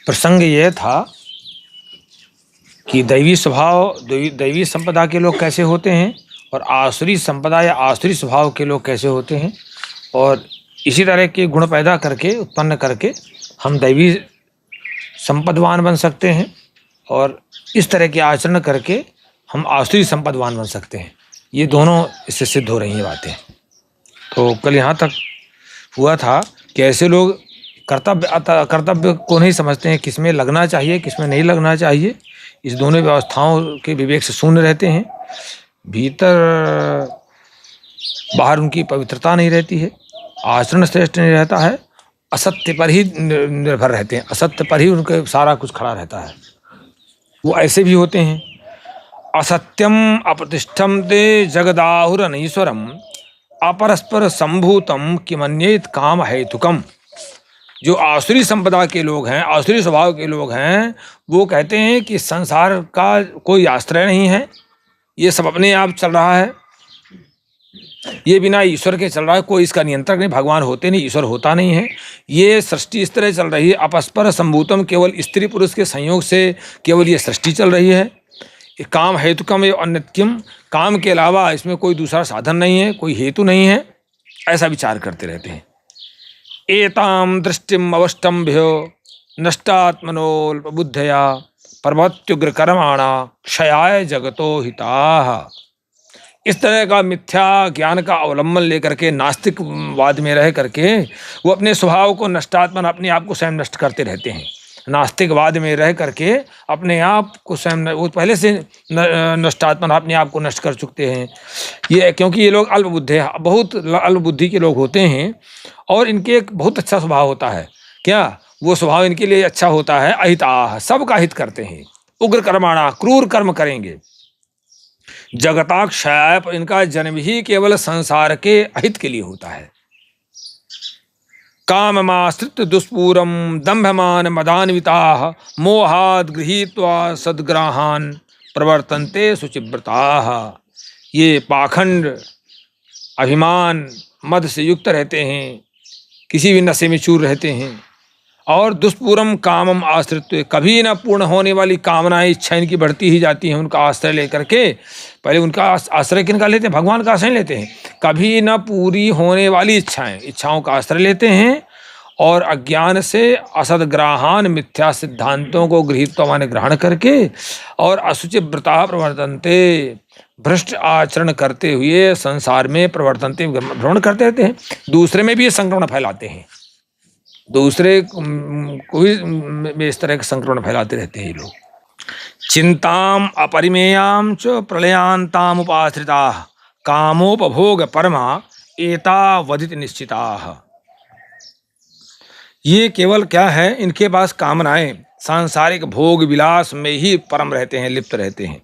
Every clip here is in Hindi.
प्रसंग यह था कि दैवी संपदा के लोग कैसे होते हैं और आसुरी संपदा या आसुरी स्वभाव के लोग कैसे होते हैं, और इसी तरह के गुण पैदा करके उत्पन्न करके हम दैवी संपदवान बन सकते हैं, और इस तरह के आचरण करके हम आसुरी संपदवान बन सकते हैं। ये दोनों इससे सिद्ध हो रही हैं बातें। तो कल यहाँ तक हुआ था कि ऐसे लोग कर्तव्य को नहीं समझते हैं, किसमें लगना चाहिए किसमें नहीं लगना चाहिए, इस दोनों व्यवस्थाओं के विवेक से शून्य रहते हैं। भीतर बाहर उनकी पवित्रता नहीं रहती है, आचरण श्रेष्ठ नहीं रहता है, असत्य पर ही निर्भर रहते हैं, असत्य पर ही उनके सारा कुछ खड़ा रहता है। वो ऐसे भी होते हैं। असत्यम अप्रतिष्ठम ते जगदाहुरनीश्वरम अपरस्पर संभूतम किमन्येत काम हेतुकम। जो आसुरी संपदा के लोग हैं, आसुरी स्वभाव के लोग हैं, वो कहते हैं कि संसार का कोई आश्रय नहीं है, ये सब अपने आप चल रहा है, ये बिना ईश्वर के चल रहा है, कोई इसका नियंत्रक नहीं, भगवान होते नहीं, ईश्वर होता नहीं है, ये सृष्टि इस तरह चल रही है, अपरस्पर संभूतम, केवल स्त्री पुरुष के संयोग से केवल ये सृष्टि चल रही है। काम हेतुकम एवं अन्यत्यम, काम के अलावा इसमें कोई दूसरा साधन नहीं है, कोई हेतु नहीं है, ऐसा विचार करते रहते हैं। एताम दृष्टिम अवष्टम्भ्यो नष्टात्मनोल्पबुद्धया पर्वत्युग्र कर्माणा क्षयाय जगतो हिताः। इस तरह का मिथ्या ज्ञान का अवलंबन लेकर के नास्तिकवाद में रह करके वो अपने स्वभाव को नष्टात्मन, अपने आप को स्वयं नष्ट करते रहते हैं। नास्तिकवाद में रह करके अपने आप को स्वयं, वो पहले से नष्टात्मन अपने आप को नष्ट कर चुके हैं। ये क्योंकि ये लोग अल्पबुद्धि, बहुत अल्पबुद्धि के लोग होते हैं, और इनके एक बहुत अच्छा स्वभाव होता है। क्या वो स्वभाव इनके लिए अच्छा होता है? अहिताः, सबका हित करते हैं। उग्र कर्माणा, क्रूर कर्म करेंगे। जगताक्षय, इनका जन्म ही केवल संसार के अहित के लिए होता है। काममाश्रित्य दुष्पूरम दंभमान मदान्विताः मोहाद गृहीत्वा सद्ग्राहान प्रवर्तन्ते शुचिव्रताः। ये पाखंड, अभिमान, मद से युक्त रहते हैं, किसी भी नशे में चूर रहते हैं, और दुष्पूरम कामम आश्रित्य, कभी न पूर्ण होने वाली कामनाएं, इच्छाएं इनकी बढ़ती ही जाती हैं। उनका आश्रय लेकर के, पहले उनका आश्रय किनका लेते हैं? भगवान का आश्रय लेते हैं। कभी न पूरी होने वाली इच्छाओं का आश्रय लेते हैं, और अज्ञान से असदग्राहान, मिथ्या सिद्धांतों को गृहीत्वा माने ग्रहण करके, और असुचि व्रता प्रवर्तन्ते, भ्रष्ट आचरण करते हुए संसार में प्रवर्तन्ते, भ्रमण करते रहते हैं। दूसरे में भी ये संक्रमण फैलाते हैं, दूसरे को भी इस तरह के संक्रमण फैलाते रहते हैं ये लोग। चिंताम अपरिमेयाम च प्रलयांताम उपाश्रिता कामोपभोग परमा एतावदित निश्चिताः। ये केवल क्या है, इनके पास कामनाएं सांसारिक भोग विलास में ही परम रहते हैं, लिप्त रहते हैं,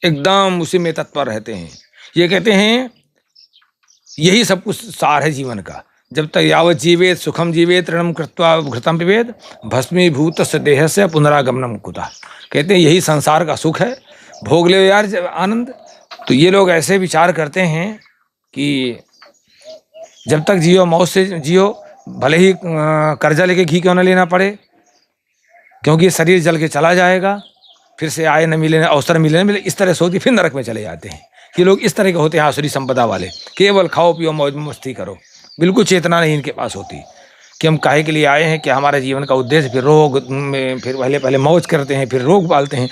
एकदम उसी में तत्पर रहते हैं। ये कहते हैं यही सब कुछ सार है जीवन का। जब तक यावत जीवेत सुखम जीवेत ऋणम कृत्वा घृतम पिबेत भस्मीभूत देह से पुनरागमनम कुतः। कहते हैं यही संसार का सुख है, भोग ले यार आनंद। तो ये लोग ऐसे विचार करते हैं कि जब तक जियो मौज से जियो, भले ही कर्जा लेके घी क्यों न लेना पड़े, क्योंकि शरीर जल के चला जाएगा, फिर से आए न मिले, अवसर मिले न मिले, इस तरह सोच के फिर नरक में चले जाते हैं। ये लोग इस तरह के होते हैं आसुरी संपदा वाले, केवल खाओ पियो मौज मस्ती करो, बिल्कुल चेतना नहीं इनके पास होती कि हम काहे के लिए आए हैं, कि हमारे जीवन का उद्देश्य, फिर रोग में, फिर पहले मौज करते हैं, फिर रोग पालते हैं।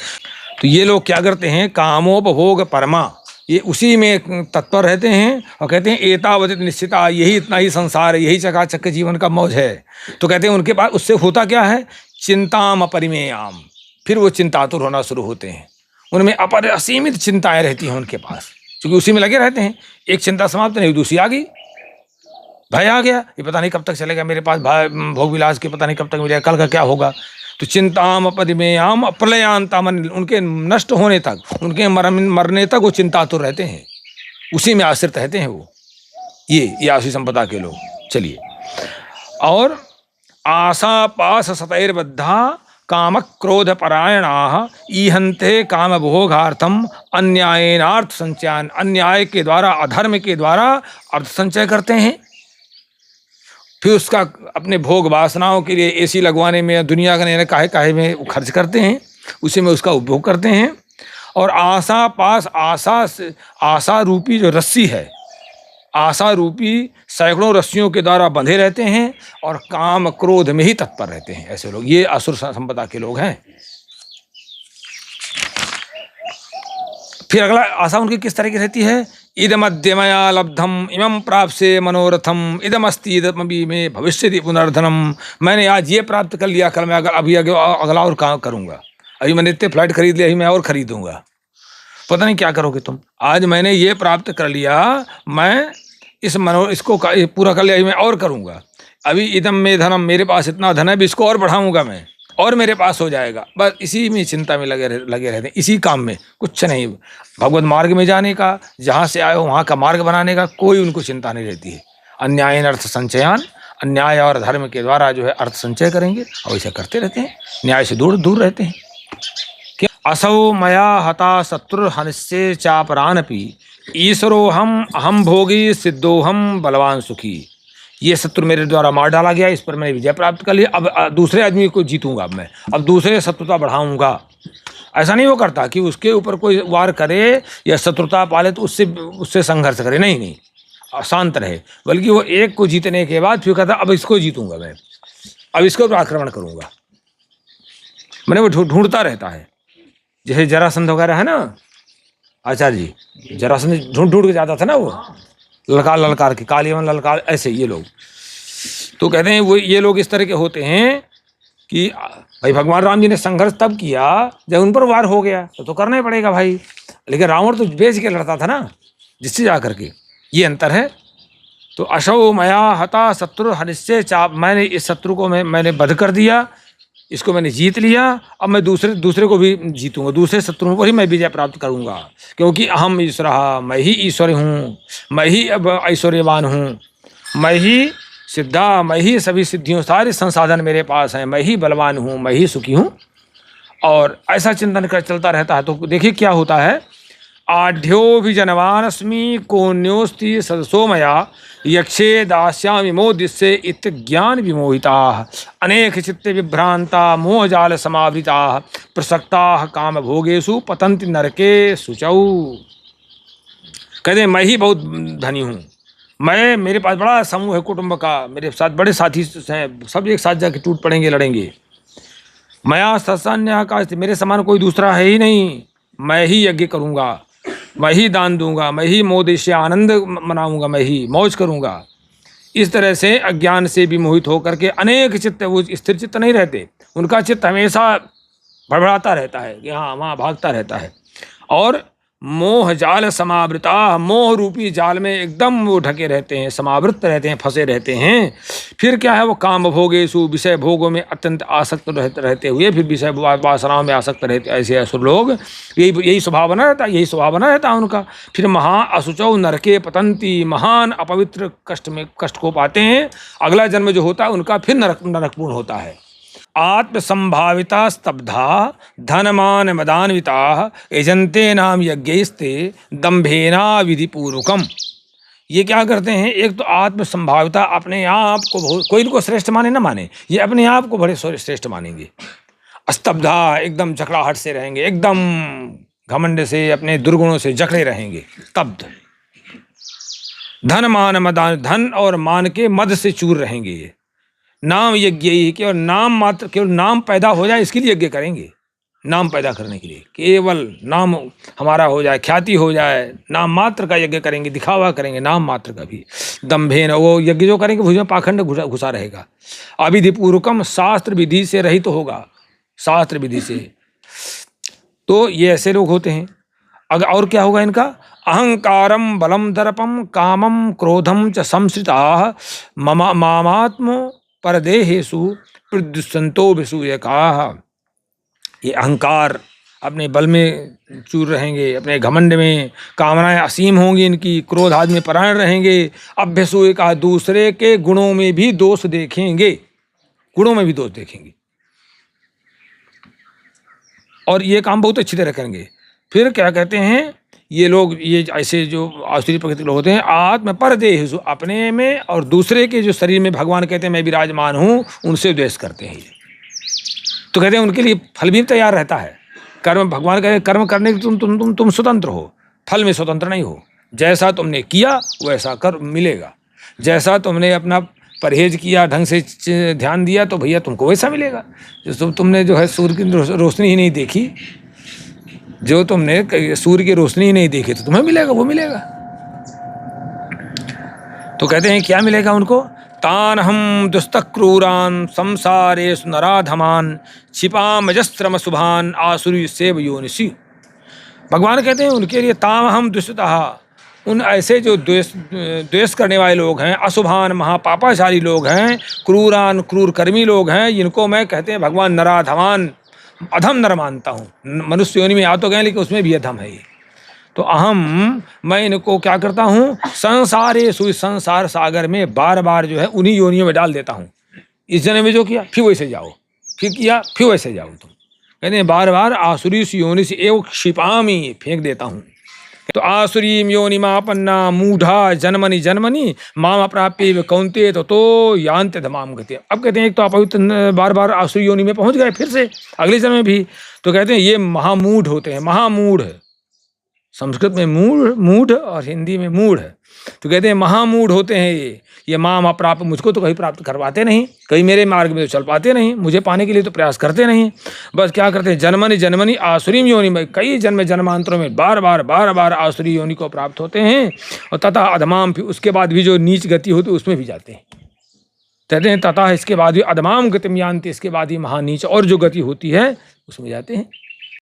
तो ये लोग क्या करते हैं, कामोपभोग परमा, ये उसी में तत्पर रहते हैं, और कहते हैं एतावदित निश्चिता, यही इतना ही संसार है, यही चकाचक जीवन का मौज है। तो कहते हैं उनके पास उससे होता क्या है, चिंताम अपरिमेयाम, फिर वो चिंतातुर होना शुरू होते हैं। उनमें असीमित चिंताएं रहती हैं उनके पास, क्योंकि उसी में लगे रहते हैं। एक चिंता समाप्त नहीं, दूसरी आ गई, भय आ गया, ये पता नहीं कब तक चलेगा मेरे पास, भोग विलास के पता नहीं कब तक मिलेगा, कल का क्या होगा। तो चिंताम अपरिमेयाम प्रलयांताम, उनके नष्ट होने तक, उनके मरने तक वो चिंतातुर रहते हैं, उसी में आश्रित रहते हैं वो, ये आसुरी संपदा के लोग। चलिए, और आशा पास सतैर्बद्धा काम क्रोध परायणाः ईहन्ते काम भोगार्थम अन्यायेनार्थ संचयन, अन्याय के द्वारा, अधर्म के द्वारा अर्थ संचय करते हैं। फिर उसका अपने भोग वासनाओं के लिए एसी लगवाने में या दुनिया का नए काहे काहे में वो खर्च करते हैं, उसी में उसका उपभोग करते हैं। और आशा पास आशा रूपी जो रस्सी है, आशा रूपी सैकड़ों रस्सियों के द्वारा बंधे रहते हैं और काम क्रोध में ही तत्पर रहते हैं। ऐसे लोग, ये असुर संपदा के लोग हैं। फिर अगला आशा उनकी किस तरह की रहती है? इदमद्य मया लब्धम इमं प्राप्से मनोरथम इदमस्ति इदमपि मे भविष्यति पुनर्धनम। मैंने आज ये प्राप्त कर लिया, कल मैं अभी अगला और काम करूंगा। अभी मैंने इतने फ्लाइट खरीद लिया, अभी मैं और खरीदूंगा। पता नहीं क्या करोगे तुम। आज मैंने ये प्राप्त कर लिया, मैं इसको पूरा कर लिया, अभी मैं और करूंगा। अभी इदम में धनम, मेरे पास इतना धन है, भी इसको और बढ़ाऊंगा मैं, और मेरे पास हो जाएगा। बस इसी में चिंता में लगे रहते हैं, इसी काम में, कुछ नहीं। भगवत मार्ग में जाने का, जहाँ से आए हो वहाँ का मार्ग बनाने का कोई उनको चिंता नहीं रहती है। अन्यायन अर्थ संचयान, अन्याय और धर्म के द्वारा जो है अर्थ संचय करेंगे, और ऐसा करते रहते हैं, न्याय से दूर दूर रहते हैं। असौ मया हता शत्रु हनिष्ये चापरानपि ईश्वरोहम अहम भोगी सिद्धोहम बलवान सुखी। ये शत्रु मेरे द्वारा मार डाला गया, इस पर मैंने विजय प्राप्त कर लिया। अब दूसरे आदमी को जीतूंगा मैं, अब दूसरे शत्रुता बढ़ाऊंगा। ऐसा नहीं वो करता कि उसके ऊपर कोई वार करे या शत्रुता पाले तो उससे संघर्ष करे, नहीं नहीं, शांत रहे। बल्कि वो एक को जीतने के बाद फिर कहता अब इसको जीतूंगा मैं, अब इसको आक्रमण करूंगा। मैंने वो ढूंढता रहता है। जैसे जरासंध वगैरह है ना, आचार्य जी, जरासंध ढूंढ ढूंढ के जाता था ना, वो ललकार ललकार के, कालीवन ललकार, ऐसे ये लोग तो कहते हैं वो ये लोग इस तरह के होते हैं कि भाई भगवान राम जी ने संघर्ष तब किया जब उन पर वार हो गया, तो करना ही पड़ेगा भाई। लेकिन रावण तो बेच के लड़ता था ना, जिससे जा करके, ये अंतर है। तो अशौ मया हता शत्रु हनिश्चय चाप, मैंने इस शत्रु को मैंने वध कर दिया, इसको मैंने जीत लिया। अब मैं दूसरे को भी जीतूंगा, दूसरे शत्रुओं पर ही मैं विजय प्राप्त करूंगा। क्योंकि अहम ईश्वर, मैं ही ईश्वर हूँ, मैं ही अब ऐश्वर्यवान हूँ, मैं ही सिद्धा, मैं ही सभी सिद्धियों, सारे संसाधन मेरे पास हैं, मैं ही बलवान हूँ, मैं ही सुखी हूँ। और ऐसा चिंतन कर चलता रहता है। तो देखिए क्या होता है, आढ्यो भी जनवानस्मी कोन्योस्ति सदसो मया यक्षे दास्यामि मोदिस्से इत ज्ञान विमोहिता अनेक चित्ते विभ्रांता मोहजाल समावृता प्रसक्ता काम भोगेषु पतंति नरके शुचौ। कहते मैं ही बहुत धनी हूँ, मेरे पास बड़ा समूह है कुटुंब का, मेरे साथ बड़े साथी हैं, सब एक साथ जाके टूट पड़ेंगे, लड़ेंगे। मया सत्सन्या का, मेरे समान कोई दूसरा है ही नहीं, मैं ही यज्ञ करूँगा, मैं ही दान दूंगा, मैं ही मोदेश आनंद मनाऊंगा, मैं ही मौज करूंगा। इस तरह से अज्ञान से भी मोहित होकर के अनेक चित्त, वो स्थिर चित्त नहीं रहते, उनका चित्त हमेशा भड़बड़ाता रहता है कि हाँ वहाँ भागता रहता है। और मोह जाल समावृता, मोह रूपी जाल में एकदम वो ढके रहते हैं, समावृत रहते हैं, फंसे रहते हैं। फिर क्या है, वो काम भोगेषु, विषय भोगों में अत्यंत आसक्त रहते हुए फिर विषय वासनाओं में आसक्त रहते, ऐसे असुर लोग, यही स्वभाव बना रहता है, यही स्वभाव बना रहता है उनका। फिर महा असुचौ नरके पतंती, महान अपवित्र कष्ट को पाते हैं। अगला जन्म जो होता है उनका फिर नरकपूर्ण होता है। आत्मसंभाविता स्तब्धा धनमान मदान्विता यजन्ते नाम यज्ञैस्ते दंभेना विधिपूर्वकम। ये क्या करते हैं, एक तो आत्मसंभाविता, अपने आप को, कोई इनको श्रेष्ठ माने ना माने, ये अपने आप को बड़े श्रेष्ठ मानेंगे। स्तब्धा, एकदम जकड़ाहट से रहेंगे, एकदम घमंड से, अपने दुर्गुणों से जकड़े रहेंगे, स्तब्ध। धन मान मदान, धन और मान के मद से चूर रहेंगे ये। नाम यज्ञ ही, केवल नाम मात्र, केवल नाम पैदा हो जाए इसके लिए यज्ञ करेंगे, नाम पैदा करने के लिए, केवल नाम हमारा हो जाए, ख्याति हो जाए, नाम मात्र का यज्ञ करेंगे, दिखावा करेंगे नाम मात्र का भी। दंभेन, वो यज्ञ जो करेंगे उसमें पाखंड घुसा रहेगा। अविधिपूर्वकम, शास्त्र विधि से रहित होगा, शास्त्र विधि से। तो ये ऐसे लोग होते हैं। अगर और क्या होगा इनका, अहंकारम बलम दर्पम कामम क्रोधम च संश्रिता मामात्म परदेहेषु प्रदुष्यन्तो विसूयकाः। ये अहंकार, अपने बल में चूर रहेंगे, अपने घमंड में, कामनाएं असीम होंगी इनकी, क्रोध आदि में परायण रहेंगे। अभ्यसूयकाः, दूसरे के गुणों में भी दोष देखेंगे, गुणों में भी दोष देखेंगे, और ये काम बहुत अच्छी तरह करेंगे। फिर क्या कहते हैं, ये लोग, ये ऐसे जो आसुरी प्रकृति के लोग होते हैं, आत्म परदेहेषु, अपने में और दूसरे के जो शरीर में भगवान कहते हैं मैं विराजमान हूँ, उनसे द्वेष करते हैं ये। तो कहते हैं उनके लिए फल भी तैयार रहता है। कर्म, भगवान कहते हैं कर्म करने के तुम स्वतंत्र हो, फल में स्वतंत्र नहीं हो। जैसा तुमने किया वैसा कर मिलेगा। जैसा तुमने अपना परहेज किया, ढंग से ध्यान दिया, तो भैया तुमको वैसा मिलेगा। जो तुमने जो है सूर्य की रोशनी ही नहीं देखी, जो तुमने सूर्य की रोशनी ही नहीं देखी, तो तुम्हें मिलेगा, वो मिलेगा। तो कहते हैं क्या मिलेगा उनको? तान हम दुस्त क्रूरान संसारेषु नराधमान क्षिपामजस्रम शुभान आसुरी सेव योनिषि। भगवान कहते हैं उनके लिए ताम हम दुष्टतः, उन ऐसे जो द्वेष करने वाले लोग हैं, अशुभान महापापाचारी लोग हैं, क्रूरान क्रूर कर्मी लोग हैं, इनको मैं कहते हैं भगवान नराधमान, अधम नर मानता हूँ। मनुष्य योनि में आ तो गए लेकिन उसमें भी अधम है ये। तो अहम, मैं इनको क्या करता हूँ, संसारेषु, संसार सागर में बार बार जो है उन्हीं योनियों में डाल देता हूँ। इस जन्म में जो किया फिर वैसे जाओ, फिर किया फिर वैसे जाओ। तुम कहते हैं बार बार आसुरी योनि से एवं क्षिपामी, फेंक देता हूँ। तो आसुरीम योनिमापन्ना मूढ़ा जन्मनि जन्मनि माम अप्राप्य कौन्तेय तो यान्ति धमाम गति। अब कहते हैं एक तो अपवित्र बार बार आसुरी योनि में पहुंच गए फिर से अगले जन्म में भी, तो कहते हैं ये महामूढ़ होते हैं। महामूढ़, संस्कृत में मूढ़ और हिंदी में मूढ़ है। तो कहते हैं महामूढ़ होते हैं ये माम अप्राप्त, मुझको तो कहीं प्राप्त करवाते नहीं, कहीं मेरे मार्ग में तो चल पाते नहीं, मुझे पाने के लिए तो प्रयास करते नहीं, बस क्या करते हैं जन्मनि जन्मनि आसुरीम योनि में, कई जन्म जन्मांतरों में बार बार आसुरी योनि को प्राप्त होते हैं। और तथा अधमाम, फिर उसके बाद भी जो नीच गति होती है उसमें भी जाते हैं। कहते हैं तथा इसके बाद भी अधमाम गतिम यान्ति, इसके बाद ही महानीच और जो गति होती है उसमें जाते हैं।